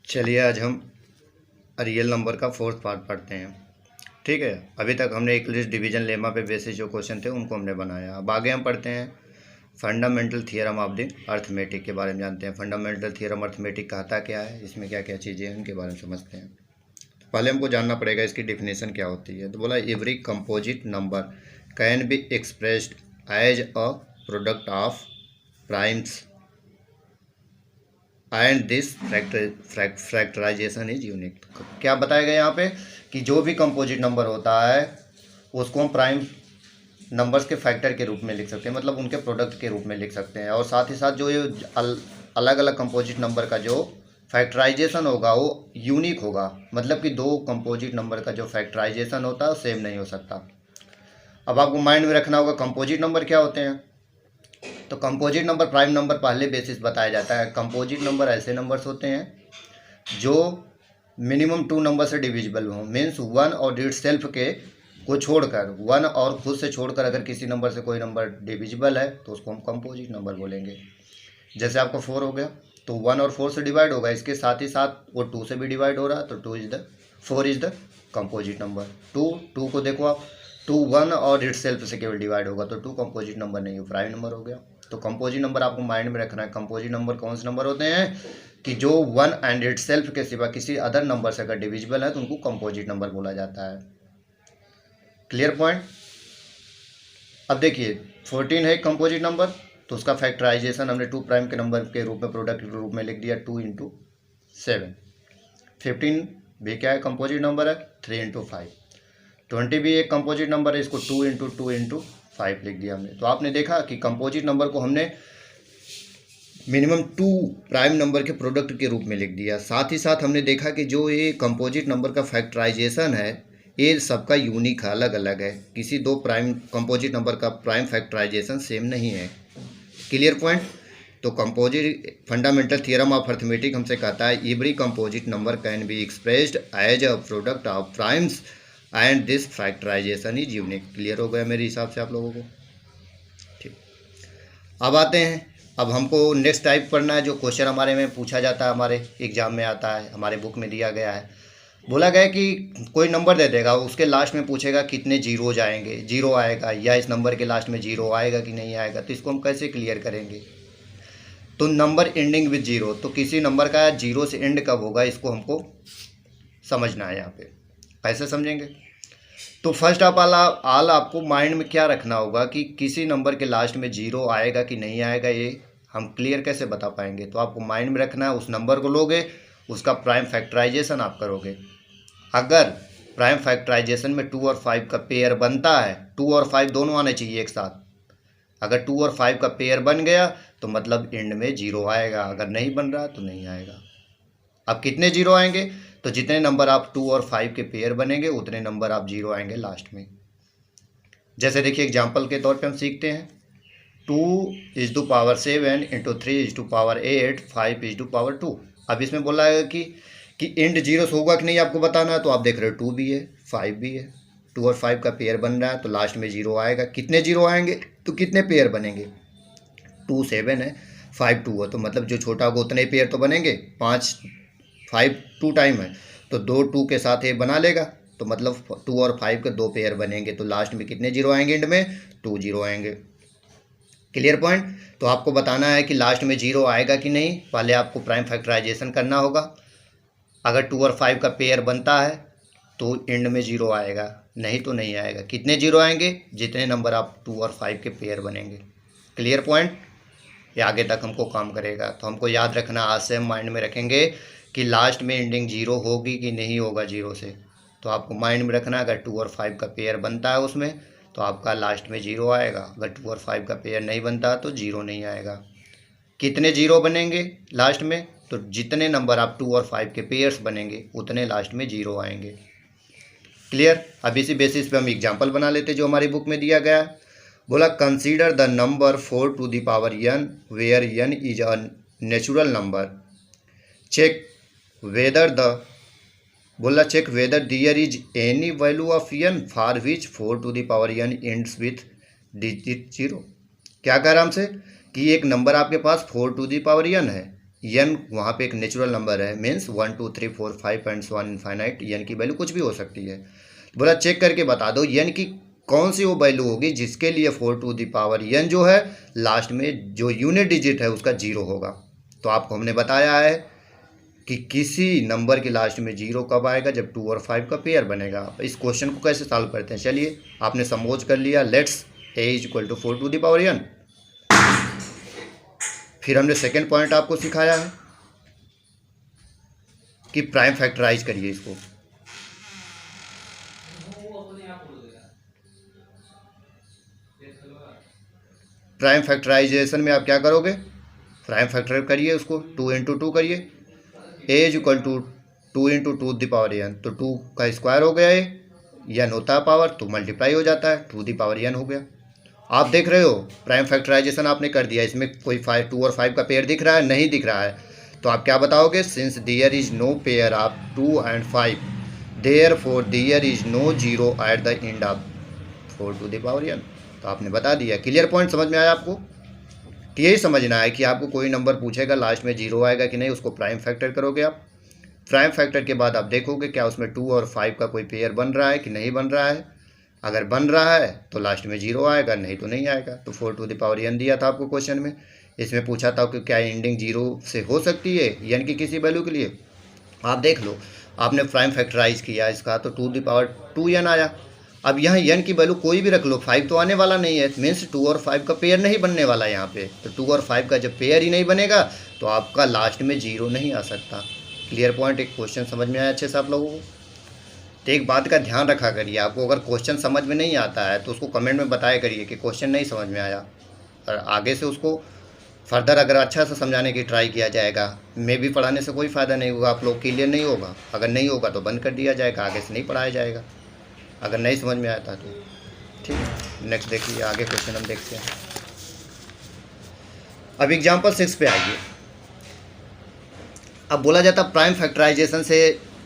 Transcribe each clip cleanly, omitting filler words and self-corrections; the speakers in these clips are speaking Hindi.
चलिए आज हम रियल नंबर का फोर्थ पार्ट पढ़ते हैं। ठीक है, अभी तक हमने इक्लिप्स डिवीजन लेमा पे बेसिस जो क्वेश्चन थे उनको हमने बनाया। अब आगे हम पढ़ते हैं fundamental theorem of the arithmetic के बारे में जानते हैं। फंडामेंटल थियरम अर्थमेटिक कहता क्या है, इसमें क्या क्या चीज़ें हैं उनके बारे में समझते हैं। तो पहले हमको जानना पड़ेगा इसकी डिफिनेशन क्या होती है। तो बोला every composite number can be expressed as a product of primes and this factorisation is unique. क्या बताया गया यहाँ पे कि जो भी कंपोजिट नंबर होता है उसको हम प्राइम नंबर्स के फैक्टर के रूप में लिख सकते हैं, मतलब उनके प्रोडक्ट के रूप में लिख सकते हैं। और साथ ही साथ जो ये अलग अलग कंपोजिट नंबर का जो फैक्टराइजेशन होगा वो यूनिक होगा, मतलब कि दो कंपोजिट नंबर का जो फैक्टराइजेशन होता है सेम नहीं हो सकता। अब आपको माइंड में रखना होगा कंपोजिट नंबर क्या होते हैं। तो कंपोजिट नंबर प्राइम नंबर पहले बेसिस बताया जाता है। कंपोजिट नंबर ऐसे नंबर्स होते हैं जो मिनिमम 2 नंबर से डिविजिबल हो, मीन्स 1 और इट सेल्फ के को छोड़कर, 1 और खुद से छोड़कर अगर किसी नंबर से कोई नंबर डिविजिबल है तो उसको हम कंपोजिट नंबर बोलेंगे। जैसे आपका 4 हो गया तो 1 और 4 से डिवाइड होगा, इसके साथ ही साथ वो 2 से भी डिवाइड हो रहा है तो 4 इज द कंपोजिट नंबर। 2 को देखो आप, 2 1 और इट सेल्फ से केवल डिवाइड होगा तो 2 कंपोजिट नंबर नहीं, वो प्राइम नंबर हो गया। तो कंपोजिट नंबर आपको माइंड में रखना है। कंपोजिट नंबर कौन से नंबर होते हैं कि जो 1 एंड इट सेल्फ के सिवा किसी अदर नंबर से अगर डिविजिबल है तो उनको कंपोजिट नंबर बोला जाता है। Clear point. अब देखिए 14 है कंपोजिट नंबर, तो उसका फैक्टराइजेशन हमने 2 प्राइम के नंबर के रूप में, प्रोडक्ट के रूप में लिख दिया 2 × 7। 15 भी क्या है कंपोजिट नंबर है, 3 × 5। 20 भी एक कंपोजिट नंबर है, इसको 2 × 2 × 5 लिख दिया हमने। तो आपने देखा कि कंपोजिट नंबर को हमने मिनिमम 2 प्राइम नंबर के प्रोडक्ट के रूप में लिख दिया। साथ ही साथ हमने देखा कि जो ये कंपोजिट नंबर का फैक्टराइजेशन है ये सबका यूनिक है, अलग अलग है। किसी दो प्राइम कंपोजिट नंबर का प्राइम फैक्टराइजेशन सेम नहीं है। Clear point. तो composite fundamental theorem of arithmetic हमसे कहता है every composite number can be expressed as a product of primes and this factorisation is unique. Clear हो गया मेरे हिसाब से आप लोगों को। ठीक, अब आते हैं, अब हमको नेक्स्ट टाइप पढ़ना है जो क्वेश्चन हमारे में पूछा जाता है, हमारे एग्जाम में आता है, हमारे बुक में दिया गया है। बोला गया कि कोई नंबर दे देगा, उसके लास्ट में पूछेगा कितने जीरो जाएंगे, जीरो आएगा या इस नंबर के लास्ट में जीरो आएगा कि नहीं आएगा। तो इसको हम कैसे क्लियर करेंगे। तो नंबर एंडिंग विद जीरो, तो किसी नंबर का जीरो से एंड कब होगा इसको हमको समझना है। यहाँ पे कैसे समझेंगे। तो फर्स्ट ऑफ ऑल आपको माइंड में क्या रखना होगा कि किसी नंबर के लास्ट में जीरो आएगा कि नहीं आएगा, ये हम क्लियर कैसे बता पाएंगे। तो आपको माइंड में रखना है, उस नंबर को लोगे, उसका प्राइम फैक्टराइजेशन आप करोगे। अगर प्राइम फैक्टराइजेशन में 2 और 5 का पेयर बनता है, 2 और 5 दोनों आने चाहिए एक साथ। अगर 2 और 5 का पेयर बन गया तो मतलब एंड में जीरो आएगा, अगर नहीं बन रहा तो नहीं आएगा। अब कितने जीरो आएंगे, तो जितने नंबर आप 2 और 5 के पेयर बनेंगे उतने नंबर आप जीरो आएंगे लास्ट में। जैसे देखिए एग्जाम्पल के तौर पे हम सीखते हैं 2 × 7 × 3 × 8 5 × 2। अब इसमें बोला है कि एंड जीरो होगा कि नहीं आपको बताना है। तो आप देख रहे हो 2 भी है 5 भी है, 2 और 5 का पेयर बन रहा है तो लास्ट में जीरो आएगा। कितने जीरो आएंगे, तो कितने पेयर बनेंगे, 2 7 है 5 2 है, तो मतलब जो छोटा होगा उतने पेयर तो बनेंगे। 5 2 टाइम है तो 2 2 के साथ ये बना लेगा, तो मतलब 2 और 5 के 2 पेयर बनेंगे। तो लास्ट में कितने जीरो आएंगे, एंड में 2 जीरो आएंगे। Clear point. तो आपको बताना है कि लास्ट में जीरो आएगा कि नहीं, पहले आपको प्राइम फैक्टराइजेशन करना होगा। अगर 2 और 5 का पेयर बनता है तो एंड में जीरो आएगा, नहीं तो नहीं आएगा। कितने जीरो आएंगे, जितने नंबर आप 2 और 5 के पेयर बनेंगे। Clear point. ये आगे तक हमको काम करेगा। तो हमको याद रखना, आज से हम माइंड में रखेंगे कि लास्ट में एंडिंग जीरो होगी कि नहीं होगा जीरो से। तो आपको माइंड में रखना अगर 2 और 5 का पेयर बनता है उसमें तो आपका लास्ट में जीरो आएगा, अगर 2 और 5 का पेयर नहीं बनता तो जीरो नहीं आएगा। कितने जीरो बनेंगे लास्ट में, तो जितने नंबर आप 2 और 5 के पेयर्स बनेंगे उतने लास्ट में जीरो आएंगे। क्लियर। अब इसी बेसिस पे हम एग्जांपल बना लेते जो हमारी बुक में दिया गया। बोला consider the number 4 to the power n where n is a natural number. Check whether the, बोला check whether there is any value of n for which 4 to the power n ends with digit zero. क्या कह रहा हमसे कि एक नंबर आपके पास 4 to the power n है, यन वहाँ पे एक नेचुरल नंबर है, means 1 2 3 4 5 and so on infinite, n की वैल्यू कुछ भी हो सकती है। बोला चेक करके बता दो यन की कौन सी वो वैल्यू होगी जिसके लिए 4 टू द पावर यन जो है लास्ट में जो यूनिट डिजिट है उसका जीरो होगा। तो आपको हमने बताया है कि किसी नंबर के लास्ट में जीरो कब आएगा, जब 2 और 5 का पेयर बनेगा। इस क्वेश्चन को कैसे सॉल्व करते हैं, चलिए आपने समझ कर लिया। Let's a equal to 4 to the power n। फिर हमने सेकेंड पॉइंट आपको सिखाया है कि प्राइम फैक्टराइज करिए इसको। प्राइम फैक्टराइजेशन में आप क्या करोगे, प्राइम फैक्टर करिए उसको, 2 इंटू 2 करिए, a is equal to 2 into 2 the power n, तो 2 का स्क्वायर हो गया है, n होता है पावर तो मल्टीप्लाई हो जाता है, 2 द पावर n हो गया। आप देख रहे हो प्राइम फैक्टराइजेशन आपने कर दिया, इसमें कोई 2 और 5 का पेयर दिख रहा है, नहीं दिख रहा है, तो आप क्या बताओगे, since there is no pair of 2 and 5 therefore there is no zero at the end of 4 to the power n। तो आपने बता दिया। क्लियर पॉइंट समझ में आया आपको? तो यही समझना है कि आपको कोई नंबर पूछेगा लास्ट में जीरो आएगा कि नहीं, उसको प्राइम फैक्टर करोगे आप। प्राइम फैक्टर के बाद आप देखोगे क्या उसमें 2 और 5 का कोई पेयर बन रहा है कि नहीं बन रहा है। अगर बन रहा है तो लास्ट में जीरो आएगा, नहीं तो नहीं आएगा। तो 4 टू द पावर n दिया था आपको क्वेश्चन में, इसमें पूछा था कि क्या एंडिंग जीरो से हो सकती है n की किसी वैल्यू के लिए। आप देख लो आपने प्राइम फैक्टराइज किया इसका तो 2 द पावर 2n आया। अब यहाँ n की वैल्यू कोई भी रख लो, 5 तो आने वाला नहीं है, मीन्स 2 और 5 का पेयर नहीं बनने वाला यहाँ पे। तो 2 और 5 का जब पेयर ही नहीं बनेगा तो आपका लास्ट में जीरो नहीं आ सकता। Clear point? एक क्वेश्चन समझ में आया अच्छे से आप लोगों को? तो एक बात का ध्यान रखा करिए, आपको अगर क्वेश्चन समझ में नहीं आता है तो उसको कमेंट में बताया करिए कि क्वेश्चन नहीं समझ में आया, और आगे से उसको फर्दर अगर अच्छा से समझाने की ट्राई किया जाएगा। मैं भी पढ़ाने से कोई फ़ायदा नहीं होगा, आप लोग क्लियर नहीं होगा, अगर नहीं होगा तो बंद कर दिया जाएगा, आगे से नहीं पढ़ाया जाएगा अगर नहीं समझ में आता तो। ठीक है, नेक्स्ट देखिए आगे क्वेश्चन हम देखते हैं। अब एग्जाम्पल 6 पे आइए। अब बोला जाता प्राइम फैक्टराइजेशन से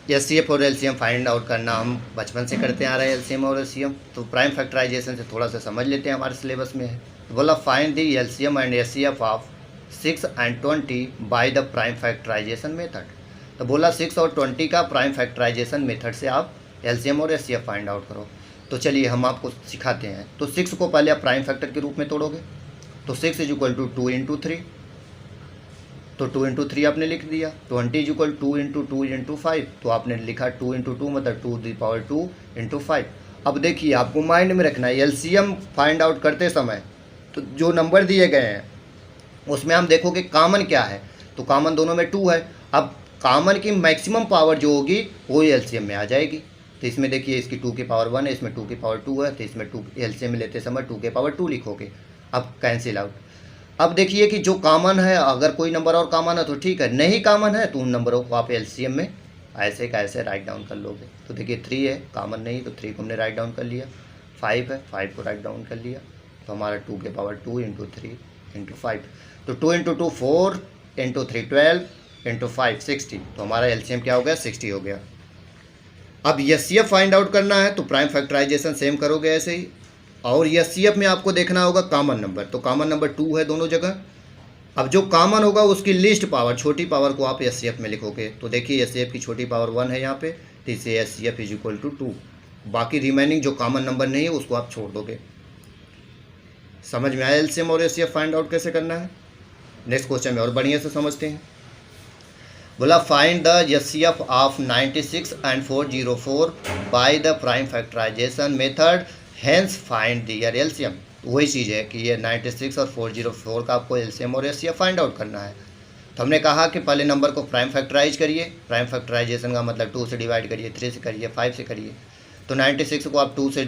एचसीएफ और एलसीएम फाइंड आउट करना हम बचपन से करते आ रहे हैं, एलसीएम और एचसीएम। तो प्राइम फैक्टराइजेशन से थोड़ा सा समझ लेते हैं, हमारे सिलेबस में है। तो बोला find the LCM and HCF of 6 and 20 by the prime factorisation method. तो बोला 6 और 20 का प्राइम फैक्टराइजेशन मेथड से आप एलसीएम और एचसीएफ फाइंड आउट करो। तो चलिए हम आपको सिखाते हैं। तो 6 को पहले आप प्राइम फैक्टर के रूप में तोड़ोगे, तो 6 इज इक्वल टू 2 इंटू 3, तो 2 इंटू 3 आपने लिख दिया। 20 इज इक्वल 2 इंटू 2 इंटू 5, तो आपने लिखा 2 इंटू 2 मतलब 2 दी पावर 2 इंटू 5। अब देखिए आपको माइंड में रखना है एलसीएम फाइंड आउट करते समय तो जो नंबर दिए गए हैं उसमें हम देखो कि कॉमन क्या है, तो कॉमन दोनों में 2 है। अब कॉमन की मैक्सिमम पावर जो होगी वो एलसीएम में आ जाएगी। तो इसमें देखिए इसकी 2 की पावर 1 है, इसमें 2 की पावर 2 है, तो इसमें 2 एलसीएम में लेते समय 2 की पावर 2 लिखोगे। अब कैंसिल आउट। अब देखिए कि जो कॉमन है, अगर कोई नंबर और कॉमन है तो ठीक है, नहीं कॉमन है तो उन नंबरों को आप एलसीएम में ऐसे कैसे राइट डाउन कर लोगे। तो देखिए 3 है, कॉमन नहीं, तो 3 को हमने राइट डाउन कर लिया। 5 है, 5 को राइट डाउन कर लिया, तो हमारा 2 के पावर 2 इंटू 3 इंटू 5, तो 2 इंटू 2 4 इंटू 3 12 इंटू 5 60, तो हमारा एलसीएम क्या हो गया 60 हो गया। अब एचसीएफ फाइंड आउट करना है तो प्राइम फैक्टराइजेशन सेम करोगे ऐसे ही, और एचसीएफ में आपको देखना होगा कॉमन नंबर, तो कॉमन नंबर 2 है दोनों जगह। अब जो कॉमन होगा उसकी लिस्ट पावर, छोटी पावर को आप एचसीएफ में लिखोगे। तो देखिए एचसीएफ की छोटी पावर 1 है यहाँ पे, तो इससे एचसीएफ इज इक्वल टू 2। बाकी रिमेनिंग जो कॉमन नंबर नहीं है उसको आप छोड़ दोगे। समझ में आया एलसीएम और एचसीएफ फाइंड आउट कैसे करना है? नेक्स्ट क्वेश्चन में और बढ़िया से समझते हैं। बोला find the HCF of 96 and 404 by the prime factorisation method, hence find their LCM. वही चीज़ है कि ये 96 और 404 का आपको एलसीएम और एचसीएफ फाइंड आउट करना है। तो हमने कहा कि पहले नंबर को प्राइम फैक्टराइज करिए, प्राइम फैक्टराइजेशन का मतलब 2 से डिवाइड करिए, 3 से करिए, 5 से करिए। तो 96 को आप 2 से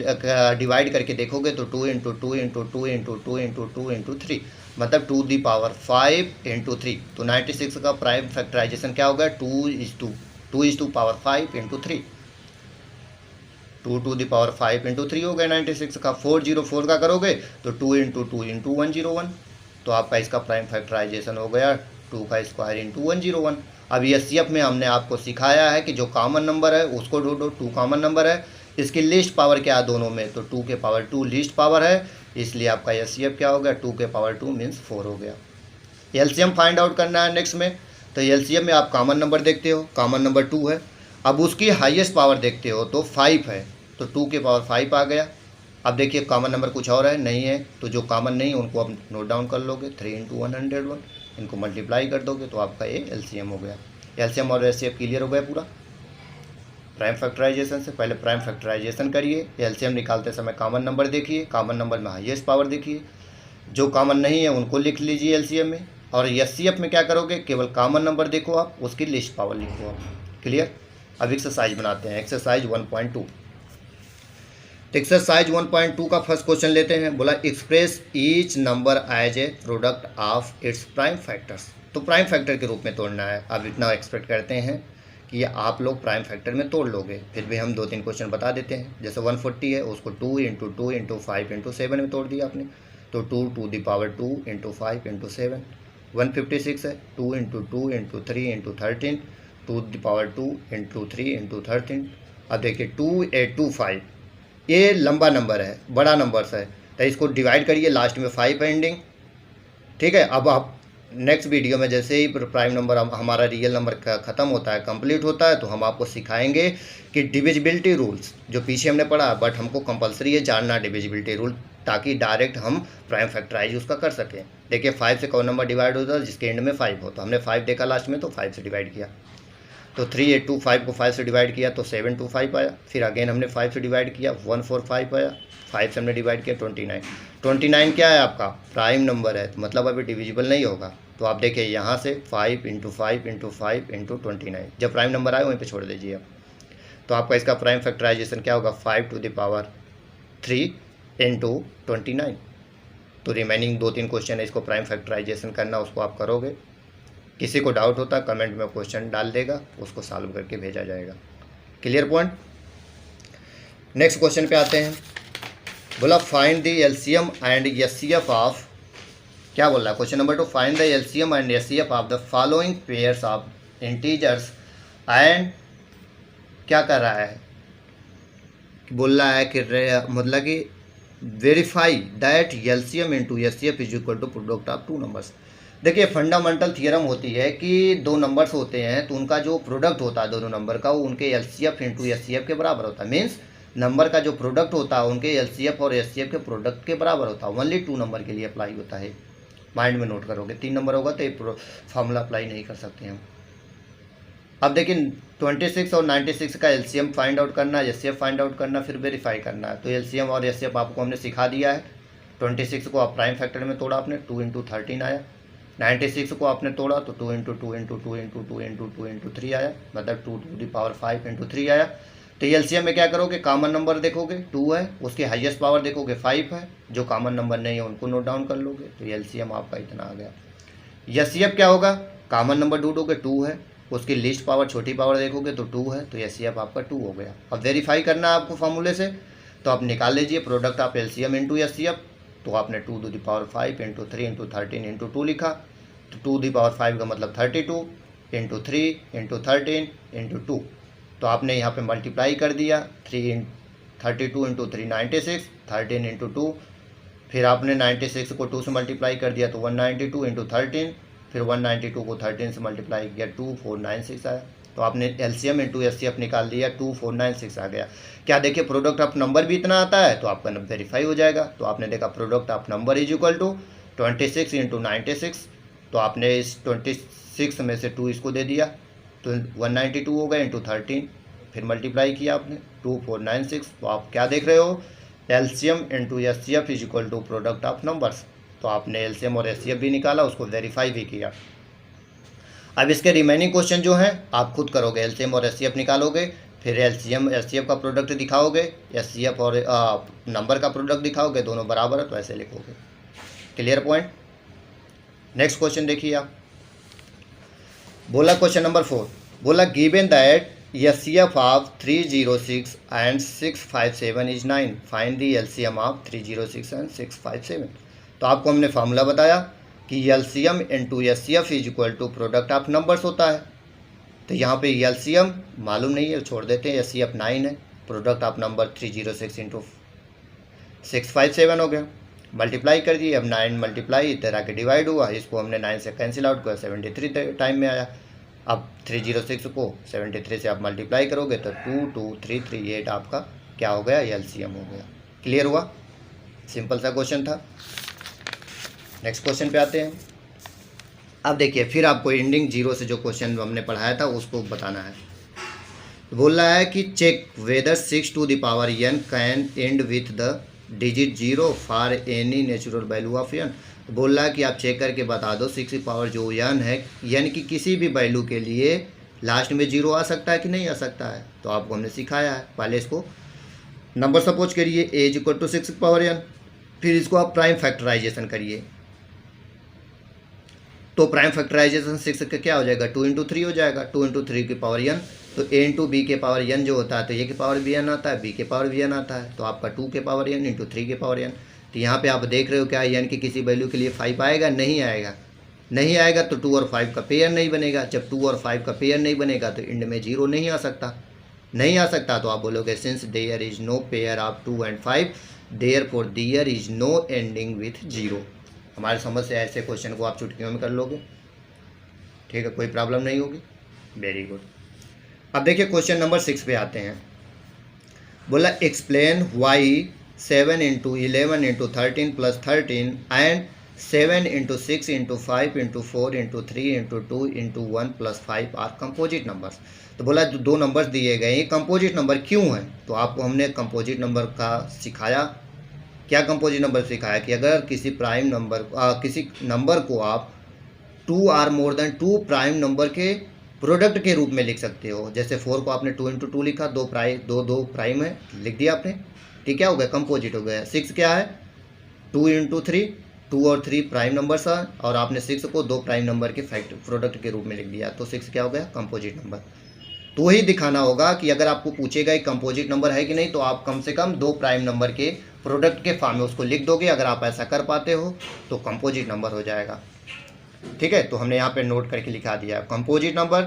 डिवाइड करके देखोगे तो 2 into 2 into 2 into 2 into 2 into 3 मतलब 2 दी पावर 5 इंटू 3। तो 96 का प्राइम फैक्टराइजेशन क्या होगा 2 is to power 5 into 3, 2 to the power 5 into 3 हो गया 96 का। 404 का करोगे तो 2 इंटू 2 इंटू 101, तो आपका इसका प्राइम फैक्टराइजेशन हो गया 2 का स्क्वायर इंटू 101। अब एचसीएफ में हमने आपको सिखाया है कि जो कॉमन नंबर है उसको ढूंढो, 2 कॉमन नंबर है, इसकी लिस्ट पावर क्या है दोनों में, तो 2 के पावर 2 लिस्ट पावर है, इसलिए आपका एचसीएफ क्या हो गया 2 के पावर 2 मीन्स 4 हो गया। एलसीएम फाइंड आउट करना है नेक्स्ट में। तो एलसीएम में आप कॉमन नंबर देखते हो, कॉमन नंबर 2 है। अब उसकी हाईएस्ट पावर देखते हो तो 5 है, तो 2 के पावर 5 आ गया। अब देखिए कॉमन नंबर कुछ और है, नहीं है, तो जो कॉमन नहीं है उनको आप नोट डाउन कर लोगे। 3 × 101, इनको मल्टीप्लाई कर दोगे तो आपका ये एलसीएम हो गया। एलसीएम और एचसीएफ क्लियर हो गया पूरा। प्राइम फैक्टराइजेशन से पहले प्राइम फैक्टराइजेशन करिए, एलसीएम निकालते समय कॉमन नंबर देखिए, कॉमन नंबर में हाईएस्ट पावर देखिए, जो कॉमन नहीं है उनको लिख लीजिए एलसीएम में। और एचसीएफ में क्या करोगे, केवल कॉमन नंबर देखो आप, उसकी लिस्ट पावर लिखो आप। क्लियर। अब एक्सरसाइज बनाते हैं, एक्सरसाइज 1.2। तो एक्सरसाइज 1.2 का फर्स्ट क्वेश्चन लेते हैं। बोला express each number as a product of its prime factors. तो प्राइम फैक्टर के रूप में तोड़ना है। अब इतना एक्सपेक्ट करते हैं कि ये आप लोग प्राइम फैक्टर में तोड़ लोगे, फिर भी हम 2-3 क्वेश्चन बता देते हैं। जैसे 140 है, उसको 2 × 2 × 5 × 7 में तोड़ दिया आपने, तो 2 to the power 2 × 5 × 7। 156 है, 2 × 2 × 3 × 13 to the power 2 × 3 × 13। अब देखिए 2 8 2 5, ये लंबा नंबर है, बड़ा नंबर है, तो इसको डिवाइड करिए, लास्ट में 5 है एंडिंग। ठीक है। अब आप नेक्स्ट वीडियो में जैसे ही प्राइम नंबर हमारा रियल नंबर का ख़त्म होता है, कंप्लीट होता है, तो हम आपको सिखाएंगे कि डिविजिबिलिटी रूल्स जो पीछे हमने पढ़ा, बट हमको कंपलसरी है जानना डिविजिबिलिटी रूल, ताकि डायरेक्ट हम प्राइम फैक्टराइज उसका कर सकें। देखिए 5 से कौन नंबर डिवाइड होता है, जिसके एंड में 5 हो, तो हमने 5 देखा लास्ट में, तो 5 से डिवाइड किया, तो 3 8 2 5 को 5 से डिवाइड किया तो 7 2 5 आया। फिर अगेन हमने 5 से डिवाइड किया, 1 4 5 आया। 5 से हमने डिवाइड किया 29। 29 क्या है आपका प्राइम नंबर है, तो मतलब अभी डिविजिबल नहीं होगा। तो आप देखिए यहाँ से 5 × 5 × 5 × 29, जब प्राइम नंबर आए वहीं पे छोड़ दीजिए आप। तो आपका इसका प्राइम फैक्टराइजेशन क्या होगा, 5 to the power 3 × 29। तो रिमेनिंग 2-3 क्वेश्चन है, इसको प्राइम फैक्टराइजेशन करना, उसको आप करोगे। किसी को डाउट होता है कमेंट में क्वेश्चन डाल देगा, उसको सॉल्व करके भेजा जाएगा। Clear point. नेक्स्ट क्वेश्चन पे आते हैं। बोला find the LCM and HCF of, क्या बोल रहा है question number 2, find the LCM and HCF of the following pairs of integers and, क्या कर रहा है, बोल रहा है कि मतलब कि verify that LCM into HCF is equal to product of 2 numbers. देखिए फंडामेंटल थियरम होती है कि 2 नंबर्स होते हैं तो उनका जो प्रोडक्ट होता है दोनों नंबर का, वो उनके एलसीएफ इंटू एचसीएफ के बराबर होता है। मीन्स नंबर का जो प्रोडक्ट होता है उनके एलसीएफ और एचसीएफ के प्रोडक्ट के बराबर होता है। ओनली 2 नंबर के लिए अप्लाई होता है, माइंड में नोट करोगे। 3 नंबर होगा तो ये फॉर्मूला अप्लाई नहीं कर सकते हम। अब देखिए 26 और 96 का एलसीएम फाइंड आउट करना, एचसीएफ फाइंड आउट करना, फिर वेरीफाई करना है। तो एलसीएम और एचसीएफ आपको हमने सिखा दिया है। 26 को आप प्राइम फैक्टर में तोड़ा आपने, 2 × 13 आया। 96 को आपने तोड़ा तो 2 × 2 × 2 × 2 × 2 × 3 आया, मतलब 2 to the power 5 × 3 आया। तो एलसीएम में क्या करोगे, कॉमन नंबर देखोगे 2 है, उसके हाईएस्ट पावर देखोगे 5 है, जो कॉमन नंबर नहीं है उनको नोट डाउन कर लोगे, तो एलसीएम आपका इतना आ गया। एचसीएफ क्या होगा, कॉमन नंबर ढूंढोगे 2 है, उसकी लिस्ट पावर छोटी पावर देखोगे तो 2 है, तो एचसीएफ आपका 2 हो गया। अब वेरीफाई करना है आपको फार्मूले से, तो आप निकाल लीजिए product of LCM into HCF. तो आपने 2 to the power 5 × 3 × 13 × 2 लिखा, तो 2 to the power 5 का मतलब 32 × 3 × 13 × 2। तो आपने यहाँ पे मल्टीप्लाई कर दिया, 32 × 3 96, 13 × 2, फिर आपने 96 को 2 से मल्टीप्लाई कर दिया तो 192 × 13, फिर 192 को 13 से मल्टीप्लाई किया 2496 आया। तो आपने एलसीएम इंटू एचसीएफ निकाल दिया, 2496 आ गया। क्या देखिए प्रोडक्ट ऑफ नंबर भी इतना आता है, तो आपका वेरीफाई हो जाएगा। तो आपने देखा product of number is equal to 26 × 96, तो आपने इस 26 में से 2 इसको दे दिया, तो 192 हो गया इंटू 13, फिर मल्टीप्लाई किया आपने 2496। तो आप क्या देख रहे हो, LCM into HCF is equal to product of numbers. तो आपने एलसीएम और एचसीएफ भी निकाला, उसको वेरीफाई भी किया। अब इसके रिमेनिंग क्वेश्चन जो हैं आप खुद करोगे, एलसीएम और एचसीएफ निकालोगे, फिर एलसीएम एचसीएफ का प्रोडक्ट दिखाओगे, एचसीएफ और नंबर का प्रोडक्ट दिखाओगे, दोनों बराबर है तो ऐसे लिखोगे। Clear point. नेक्स्ट क्वेश्चन देखिए आप। बोला क्वेश्चन नंबर 4, बोला given that HCF of 306 and 657 is 9, find the LCM of 306 and 657। तो आपको हमने फार्मूला बताया कि LCM into HCF is equal to product of numbers होता है। तो यहाँ पे एलसीएम मालूम नहीं है, छोड़ देते हैं, एचसीएफ 9 है, प्रोडक्ट ऑफ नंबर 306 × 657 हो गया। मल्टीप्लाई कर दिए। अब 9 मल्टीप्लाई इधर आके डिवाइड हुआ, इसको हमने 9 से कैंसिल आउट किया, 73 टाइम में आया। अब 306 को 73 से आप मल्टीप्लाई करोगे तो 22338 आपका क्या हो गया, एलसीएम हो गया। क्लियर हुआ, सिंपल सा क्वेश्चन था। नेक्स्ट क्वेश्चन पे आते हैं। अब देखिए फिर आपको एंडिंग जीरो से जो क्वेश्चन हमने पढ़ाया था उसको बताना है। बोल रहा है कि check whether 6 to the power n can end with the digit 0 for any natural value of n। बोल रहा है कि आप चेक करके बता दो 6 की पावर जो n है, n की किसी भी वैल्यू के लिए लास्ट में 0 आ सकता है कि नहीं आ सकता है। तो आपको हमने सिखाया है। पहले इसको नंबर सपोज करिए a = 6 की पावर n, फिर इसको आप प्राइम फैक्टराइजेशन करिए। तो प्राइम फैक्टराइजेशन 6 का क्या हो जाएगा, 2 × 3 हो जाएगा, 2 × 3 की पावर n। तो a × b के पावर n जो होता है तो a के पावर भी n आता है, b के पावर भी n आता है, तो आपका 2 के पावर n × 3 के पावर n। तो यहाँ पे आप देख रहे हो क्या n की किसी वैल्यू के लिए 5 आएगा, नहीं आएगा। नहीं आएगा तो 2 और 5 का पेयर नहीं बनेगा। जब 2 और 5 का पेयर नहीं बनेगा तो एंड में 0 नहीं आ सकता। नहीं आ सकता तो आप बोलोगे since there is no pair of 2 and 5 therefore there is no ending with 0। हमारे समझ से ऐसे क्वेश्चन को आप चुटकियों में कर लोगे, ठीक है, कोई प्रॉब्लम नहीं होगी। Very good. अब देखिए क्वेश्चन नंबर 6 पे आते हैं। बोला explain why 7 × 11 × 13 + 13 and 7 × 6 × 5 × 4 × 3 × 2 × 1 + 5 are composite numbers. तो बोला जो दो नंबर्स दिए गए ये कंपोजिट नंबर क्यों हैं। तो आपको हमने कंपोजिट नंबर का सिखाया। क्या कंपोजिट नंबर सिखाया कि अगर किसी प्राइम नंबर किसी नंबर को आप 2 or more than 2 prime number के प्रोडक्ट के रूप में लिख सकते हो। जैसे 4 को आपने 2 × 2 लिखा, दो प्राइम है, लिख दिया आपने, ठीक, क्या हो गया, कंपोजिट हो गया। 6 क्या है, 2 × 3, 2 और 3 प्राइम नंबर्स है, और आपने 6 को दो प्राइम नंबर के प्रोडक्ट के रूप में लिख दिया, तो 6 क्या हो गया, कंपोजिट नंबर। तो ही दिखाना होगा कि अगर आपको पूछेगा कंपोजिट नंबर है कि नहीं, तो आप कम से कम दो प्राइम नंबर के प्रोडक्ट के फॉर्म में उसको लिख दोगे। अगर आप ऐसा कर पाते हो तो कंपोजिट नंबर हो जाएगा, ठीक है। तो हमने यहाँ पे नोट करके लिखा दिया कंपोजिट नंबर।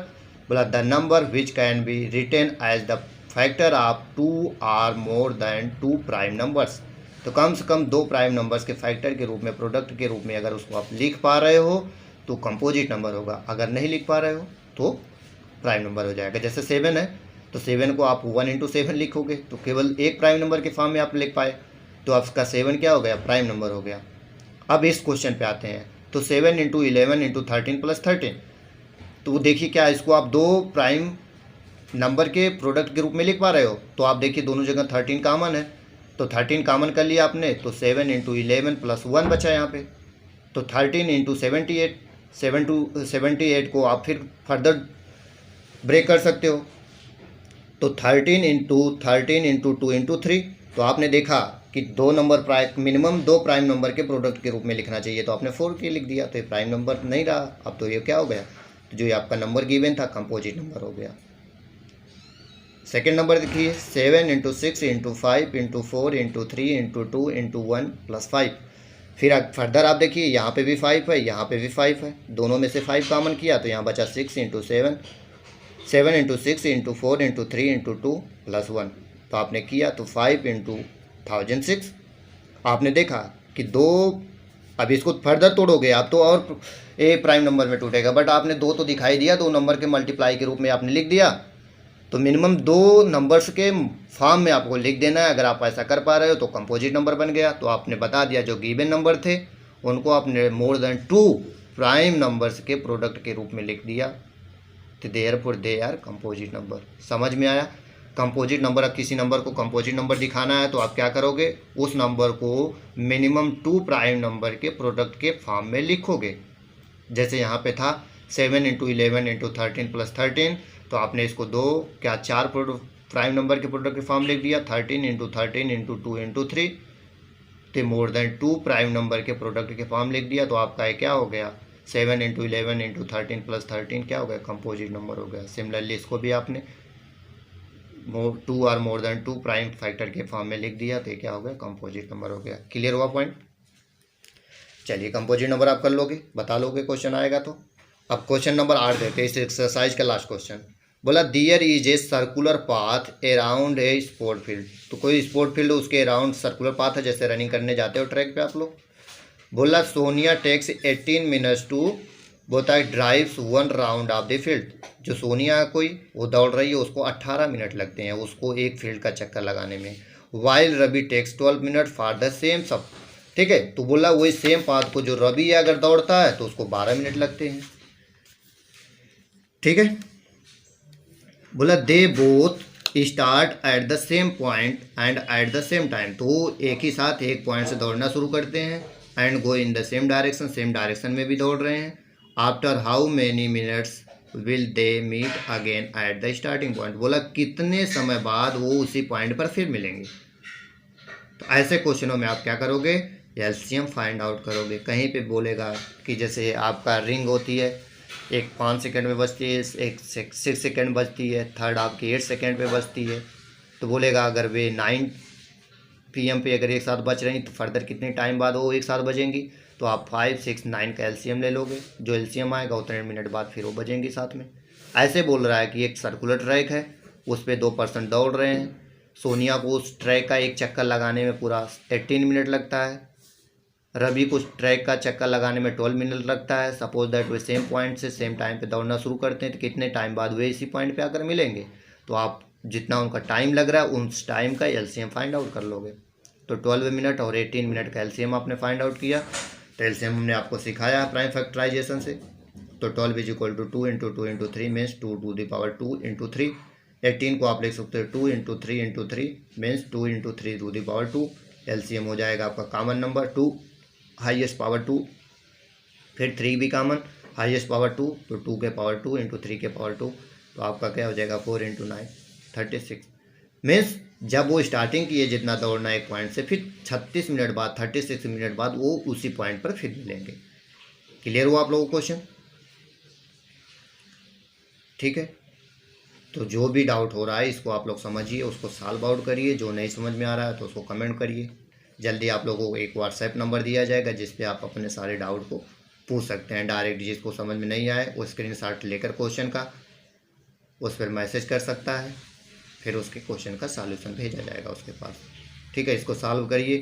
बोला the number which can be written as the factor of 2 or more than 2 prime numbers. तो कम से कम दो प्राइम नंबर्स के फैक्टर के रूप में, प्रोडक्ट के रूप में अगर उसको आप लिख पा रहे हो तो कंपोजिट नंबर होगा। अगर नहीं लिख पा रहे हो तो प्राइम नंबर हो जाएगा। जैसे 7 है तो 7 को आप 1 × 7 लिखोगे तो केवल एक प्राइम नंबर के फॉर्म में आप लिख पाए, तो आपका 7 क्या हो गया, प्राइम नंबर हो गया। अब इस क्वेश्चन पे आते हैं। तो 7 × 11 × 13 + 13, तो देखिए क्या इसको आप दो प्राइम नंबर के प्रोडक्ट के रूप में लिख पा रहे हो। तो आप देखिए दोनों जगह 13 कॉमन है, तो 13 कॉमन कर लिया आपने, तो 7 × 11 + 1 बचा यहाँ पे, तो 13 × 78, 78 को आप फिर फर्दर ब्रेक कर सकते हो। तो 13 × 2 × 3, तो आपने देखा कि दो नंबर मिनिमम दो प्राइम नंबर के प्रोडक्ट के रूप में लिखना चाहिए, तो आपने 4 के लिख दिया, तो ये प्राइम नंबर नहीं रहा। अब तो ये क्या हो गया, तो जो ये आपका नंबर गिवन था कंपोजिट नंबर हो गया। सेकेंड नंबर देखिए 7 × 6 × 5 × 4 × 3 × 2 × 1 + 5। फिर फर्दर आप देखिए यहाँ पे भी 5 है, यहाँ पे भी 5 है, दोनों में से 5 कॉमन किया तो यहाँ बचा 6 × 7, 7 × 6 × 4 × 3 × 2 + 1। तो आपने किया तो 5 × 1006। आपने देखा कि दो, अब इसको फर्दर तोड़ोगे आप तो और ए प्राइम नंबर में टूटेगा, बट आपने दो तो दिखाई दिया, दो नंबर के मल्टीप्लाई के रूप में आपने लिख दिया। तो मिनिमम दो नंबर्स के फॉर्म में आपको लिख देना है। अगर आप ऐसा कर पा रहे हो तो कंपोजिट नंबर बन गया। तो आपने बता दिया जो गिवन नंबर थे उनको आपने मोर देन 2 प्राइम नंबर्स के प्रोडक्ट के रूप में लिख दिया, तो therefore they are composite number. समझ में आया। कंपोजिट नंबर, अब किसी नंबर को कंपोजिट नंबर दिखाना है तो आप क्या करोगे, उस नंबर को मिनिमम 2 प्राइम नंबर के प्रोडक्ट के फॉर्म में लिखोगे। जैसे यहाँ पे था 7 × 11 × 13 + 13, तो आपने इसको दो क्या 4 प्राइम नंबर के प्रोडक्ट के फॉर्म लिख दिया, 13 × 13 × 2 × 3, तो मोर देन 2 प्राइम नंबर के प्रोडक्ट के फॉर्म लिख दिया। तो आपका क्या हो गया, 7 × 11 × 13 + 13 क्या हो गया, कंपोजिट नंबर हो गया। सिमिलरली इसको भी आपने 2 और मोर देन 2 प्राइम फैक्टर के फॉर्म में लिख दिया, तो ये क्या हो गया, कंपोजिट नंबर हो गया। क्लियर हुआ पॉइंट। चलिए कंपोजिट नंबर आप कर लोगे, बता लोगे क्वेश्चन आएगा तो। अब क्वेश्चन नंबर 8 देते हैं इस एक्सरसाइज का लास्ट क्वेश्चन। बोला दियर is a circular path around a sport field, तो कोई स्पोर्ट फील्ड उसके अराउंड सर्कुलर पाथ है, जैसे रनिंग करने जाते हो ट्रैक पे आप लोग। बोला सोनिया टेक्स 18 मिनट्स टू, बोलता है drives 1 round of the field, जो सोनिया है कोई वो दौड़ रही है, उसको 18 मिनट लगते हैं उसको एक फील्ड का चक्कर लगाने में। While Ravi takes 12 minute for the same सब, ठीक है। तो बोला वही सेम पाथ को जो रवि अगर दौड़ता है तो उसको 12 मिनट लगते हैं, ठीक है। बोला they both start at the same point and at the same time, तो एक ही साथ एक पॉइंट से दौड़ना शुरू करते हैं and go in the same direction, same direction में भी दौड़ रहे हैं। After how many minutes will they meet again at the starting point, बोला कितने समय बाद वो उसी पॉइंट पर फिर मिलेंगे। तो ऐसे क्वेश्चनों में आप क्या करोगे, एलसीएम फाइंड आउट करोगे। कहीं पे बोलेगा कि जैसे आपका रिंग होती है, एक 5 सेकंड में बजती है, एक 6 सेकंड बजती है, थर्ड आपकी 8 सेकंड पे बजती है, तो बोलेगा अगर वे 9 PM पे अगर एक साथ बज रही तो फर्दर कितने टाइम बाद वो एक साथ बजेंगी, तो आप 5, 6, 9 का एलसीएम ले लोगे, जो एलसीएम आएगा उतने मिनट बाद फिर वो बजेंगी साथ में। ऐसे बोल रहा है कि एक सर्कुलर ट्रैक है, उस पर 2 पर्सन दौड़ रहे हैं, सोनिया को उस ट्रैक का एक चक्कर लगाने में पूरा 18 मिनट लगता है, रवि को ट्रैक का चक्कर लगाने में 12 मिनट लगता है। Suppose that way same point से सेम टाइम पे दौड़ना शुरू करते हैं, तो कितने टाइम बाद वे इसी पॉइंट पे आकर मिलेंगे, तो आप जितना उनका टाइम लग रहा है उस टाइम का एलसीएम फाइंड आउट कर लोगे। तो 12 मिनट और 18 मिनट का एलसीएम आपने फाइंड आउट किया, तो एलसीएम हमने आपको सिखाया प्राइम फैक्टराइजेशन से। तो 12 is equal to 2 into 2 into 3 means 2 to the power 2 into 3। 18 को आप लिख सकते हो 2 into 3 into 3 means 2 into 3 to the power 2। LCM हो जाएगा आपका कॉमन नंबर 2 हाईएस्ट पावर 2, फिर 3 भी कॉमन हाईएस्ट पावर 2, तो 2 के पावर 2 इंटू 3 के पावर 2, तो आपका क्या हो जाएगा 4 इंटू 9 36। मीन्स जब वो स्टार्टिंग किए जितना दौड़ना एक पॉइंट से, फिर 36 मिनट बाद 36 मिनट बाद वो उसी पॉइंट पर फिर मिलेंगे। क्लियर हुआ आप लोगों को क्वेश्चन, ठीक है। तो जो भी डाउट हो रहा है इसको आप लोग समझिए, उसको सॉल्व आउट करिए, जो नहीं समझ में आ रहा है तो उसको कमेंट करिए। जल्दी आप लोगों को एक व्हाट्सएप नंबर दिया जाएगा जिस पे आप अपने सारे डाउट को पूछ सकते हैं डायरेक्ट। जिसको समझ में नहीं आए वो स्क्रीनशॉट लेकर क्वेश्चन का उस पर मैसेज कर सकता है, फिर उसके क्वेश्चन का सॉल्यूशन भेजा जाएगा उसके पास, ठीक है। इसको सॉल्व करिए।